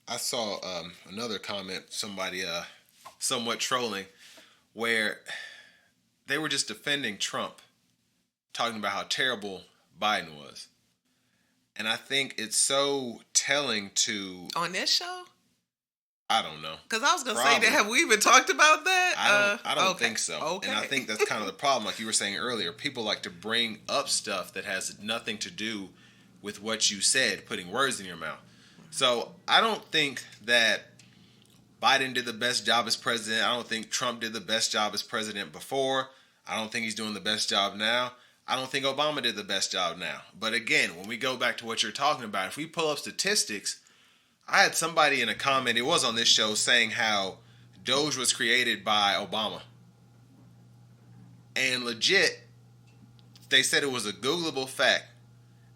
I saw another comment, somebody somewhat trolling, where they were just defending Trump, talking about how terrible Biden was. And I think it's so telling to, On this show? I don't know. Because I was going to say that. Probably. Have we even talked about that? I don't Okay. think so. Okay. And I think that's kind of the problem, like you were saying earlier. People like to bring up stuff that has nothing to do with what you said, putting words in your mouth. So I don't think that Biden did the best job as president. I don't think Trump did the best job as president before. I don't think he's doing the best job now. I don't think Obama did the best job now. But again, when we go back to what you're talking about, if we pull up statistics, I had somebody in a comment, it was on this show, saying how Doge was created by Obama. And legit, they said it was a Googleable fact.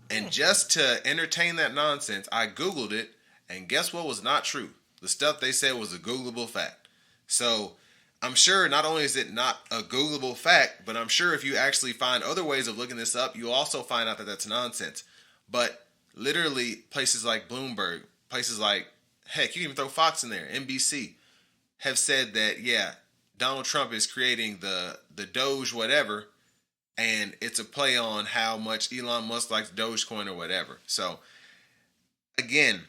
And just to entertain that nonsense, I Googled it, and guess what was not true? The stuff they said was a Googleable fact. So I'm sure not only is it not a Googleable fact, but I'm sure if you actually find other ways of looking this up, you'll also find out that that's nonsense. But literally, places like Bloomberg, places like, heck, you can even throw Fox in there, NBC, have said that, yeah, Donald Trump is creating the Doge whatever, and it's a play on how much Elon Musk likes Dogecoin or whatever. So, again,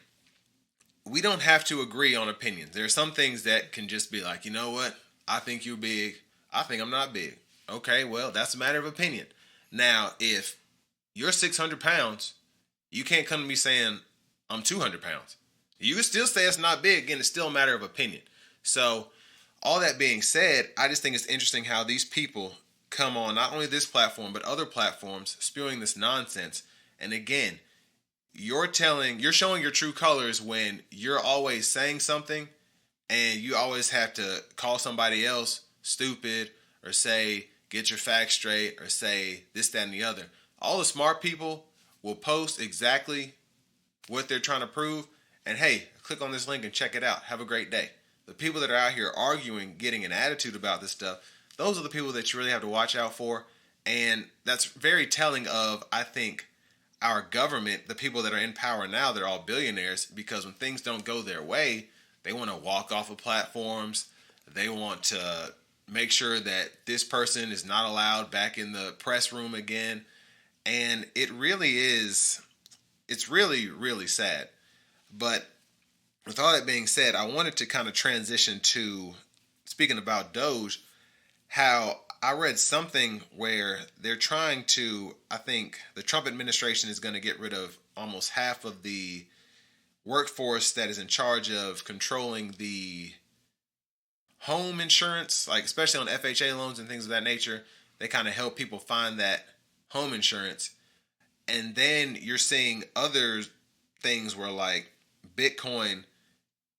we don't have to agree on opinions. There are some things that can just be like, you know what? I think you're big. I think I'm not big. Okay, well, that's a matter of opinion. Now, if you're 600 pounds, you can't come to me saying I'm 200 pounds. You can still say it's not big. Again, it's still a matter of opinion. So, all that being said, I just think it's interesting how these people come on not only this platform, but other platforms spewing this nonsense. And again, you're showing your true colors when you're always saying something and you always have to call somebody else stupid or say, get your facts straight or say this, that, and the other. All the smart people will post exactly what they're trying to prove. And hey, click on this link and check it out. Have a great day. The people that are out here arguing, getting an attitude about this stuff, those are the people that you really have to watch out for. And that's very telling of, I think, our government, the people that are in power now, they're all billionaires, because when things don't go their way, they want to walk off of platforms. They want to make sure that this person is not allowed back in the press room again. And it really is, it's really, really sad. But with all that being said, I wanted to kind of transition to, speaking about Doge, how I read something where they're trying to, I think the Trump administration is going to get rid of almost half of the workforce that is in charge of controlling the home insurance, like especially on FHA loans and things of that nature. They kind of help people find that home insurance. And then you're seeing other things where like Bitcoin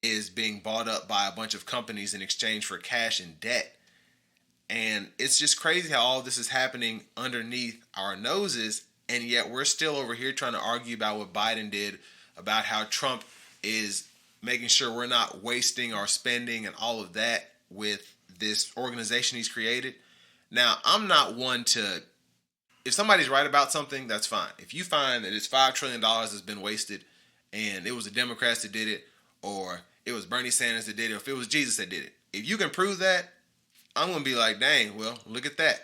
is being bought up by a bunch of companies in exchange for cash and debt. And it's just crazy how all this is happening underneath our noses, and yet we're still over here trying to argue about what Biden did, about how Trump is making sure we're not wasting our spending and all of that with this organization he's created. Now, I'm not one to, if somebody's right about something, that's fine. If you find that it's $5 trillion that's been wasted and it was the Democrats that did it, or it was Bernie Sanders that did it, or if it was Jesus that did it, if you can prove that, I'm going to be like, dang, well, look at that.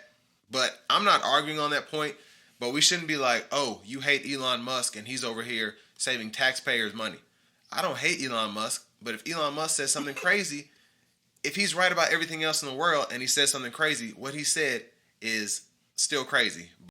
But I'm not arguing on that point. But we shouldn't be like, oh, you hate Elon Musk and he's over here saving taxpayers' money. I don't hate Elon Musk. But if Elon Musk says something crazy, if he's right about everything else in the world and he says something crazy, what he said is still crazy.